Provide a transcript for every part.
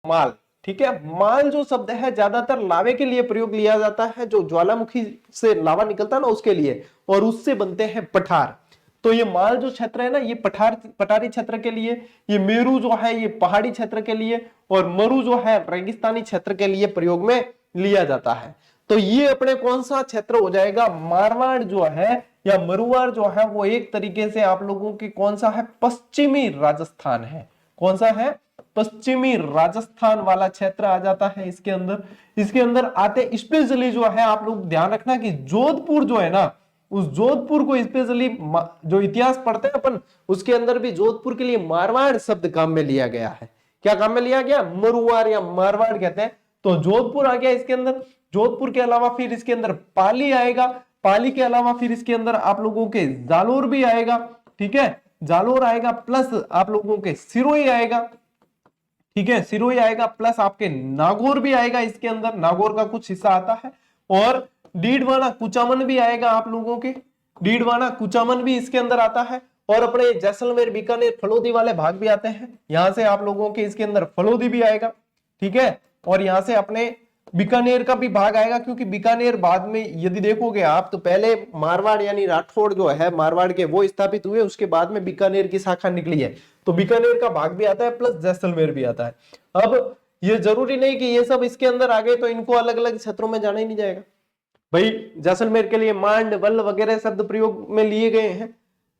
माल। ठीक है, माल जो शब्द है ज्यादातर लावे के लिए प्रयोग लिया जाता है, जो ज्वालामुखी से लावा निकलता है ना उसके लिए, और उससे बनते हैं पठार। तो ये माल जो क्षेत्र है ना, ये पठारी क्षेत्र के लिए, ये मेरू जो है ये पहाड़ी क्षेत्र के लिए, और मरु जो है रेगिस्तानी क्षेत्र के लिए प्रयोग में लिया जाता है। तो ये अपने कौन सा क्षेत्र हो जाएगा, मारवाड़ जो है या मरुवाड़ जो है वो एक तरीके से आप लोगों की कौन सा है, पश्चिमी राजस्थान है। कौन सा है, पश्चिमी राजस्थान वाला क्षेत्र आ जाता है इसके अंदर। इसके अंदर आते स्पेशली जो है, आप लोग ध्यान रखना कि जोधपुर जो है ना, उस जोधपुर को स्पेशली जो इतिहास पढ़ते हैं अपन, उसके अंदर भी जोधपुर के लिए मारवाड़ शब्द काम में लिया गया है। क्या काम में लिया गया, मरुवाड़ या मारवाड़ कहते हैं। तो जोधपुर आ गया इसके अंदर। जोधपुर के अलावा फिर इसके अंदर पाली आएगा। पाली के अलावा फिर इसके अंदर आप लोगों के जालोर भी आएगा। ठीक है, जालोर आएगा, प्लस आप लोगों के सिरोही आएगा। ठीक है, सिरोही आएगा, प्लस आपके नागौर भी आएगा इसके अंदर, नागौर का कुछ हिस्सा आता है। और डीडवाना कुचामन भी आएगा आप लोगों के, डीडवाना कुचामन भी इसके अंदर आता है। और अपने जैसलमेर बीकानेर फलोदी वाले भाग भी आते हैं, यहां से आप लोगों के इसके अंदर फलोदी भी आएगा। ठीक है, और यहां से अपने बीकानेर का भी भाग आएगा, क्योंकि बीकानेर बाद में यदि देखोगे आप तो पहले मारवाड़ यानी राठौड़ जो है मारवाड़ के वो स्थापित हुए, उसके बाद में बीकानेर की शाखा निकली है। तो बीकानेर का भाग भी आता है, प्लस जैसलमेर भी आता है। अब ये जरूरी नहीं कि ये सब इसके अंदर आ गए तो इनको अलग अलग क्षेत्रों में जाना ही नहीं जाएगा भाई। जैसलमेर के लिए मांड वल्ल वगैरह शब्द प्रयोग में लिए गए हैं,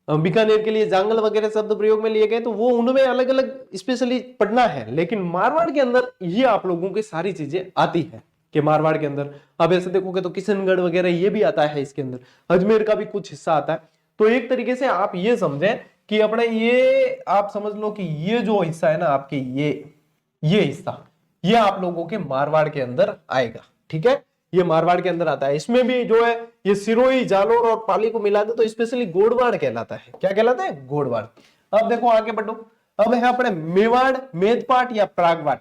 बीकानेर के लिए जांगल वगैरह शब्द प्रयोग में लिए गए, तो वो उनमें अलग अलग स्पेशली पढ़ना है। लेकिन मारवाड़ के अंदर ये आप लोगों की सारी चीजें आती है कि मारवाड़ के अंदर अब ऐसे देखोगे तो किशनगढ़ वगैरह ये भी आता है इसके अंदर, अजमेर का भी कुछ हिस्सा आता है। तो एक तरीके से आप ये समझें कि अपने ये आप समझ लो कि ये जो हिस्सा है ना आपके, ये हिस्सा ये आप लोगों के मारवाड़ के अंदर आएगा। ठीक है, ये मारवाड़ के अंदर आता है। इसमें भी जो है ये सिरोही, जालोर और पाली को मिला दे तो स्पेशली गोड़वाड़ कहलाता है। क्या कहलाता है, गोड़वाड़। अब देखो आगे बढ़ो, अब है अपने मेवाड़, मेदपाट या प्रागवाड़।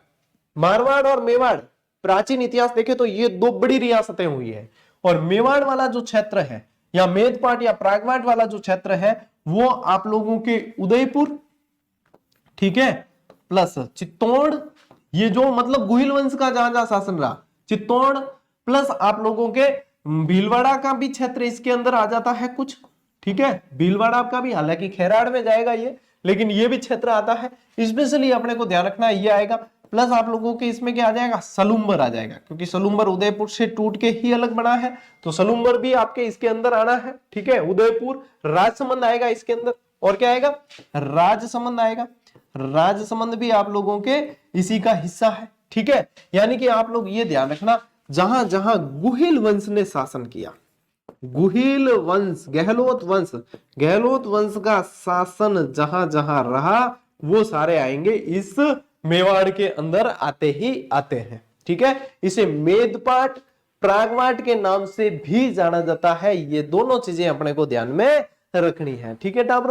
मारवाड़ और मेवाड़ प्राचीन इतिहास देखे तो ये दो बड़ी रियासतें हुई है, और मेवाड़ वाला जो क्षेत्र है या मेदपाट या प्रागवाड़ वाला जो क्षेत्र है वो आप लोगों के उदयपुर, ठीक है, प्लस चित्तौड़, ये जो मतलब गुहिल वंश का जहां जहां शासन रहा, चित्तौड़, प्लस आप लोगों के भीलवाड़ा का भी क्षेत्र इसके अंदर आ जाता है कुछ। ठीक है, भीलवाड़ा का भी, हालांकि खेराड़ में जाएगा ये, लेकिन ये भी क्षेत्र आता है। स्पेशली अपने को ध्यान रखना ये आएगा। प्लस आप लोगों के इसमें क्या आ जाएगा, सलूम्बर आ जाएगा, क्योंकि सलूम्बर उदयपुर से टूट के ही अलग बना है, तो सलूम्बर भी आपके इसके अंदर आना है। ठीक है, उदयपुर, राजसमंद आएगा इसके अंदर, और क्या आएगा, राजसमंद आएगा। राजसमंद भी आप लोगों के इसी का हिस्सा है। ठीक है, यानी कि आप लोग ये ध्यान रखना, जहां जहां गुहिल वंश ने शासन किया, गुहिल वंश, गहलोत वंश का शासन जहां जहां रहा वो सारे आएंगे इस मेवाड़ के अंदर आते ही आते हैं। ठीक है, इसे मेदपाट, प्रागवाट के नाम से भी जाना जाता है। ये दोनों चीजें अपने को ध्यान में रखनी है। ठीक है टाबर।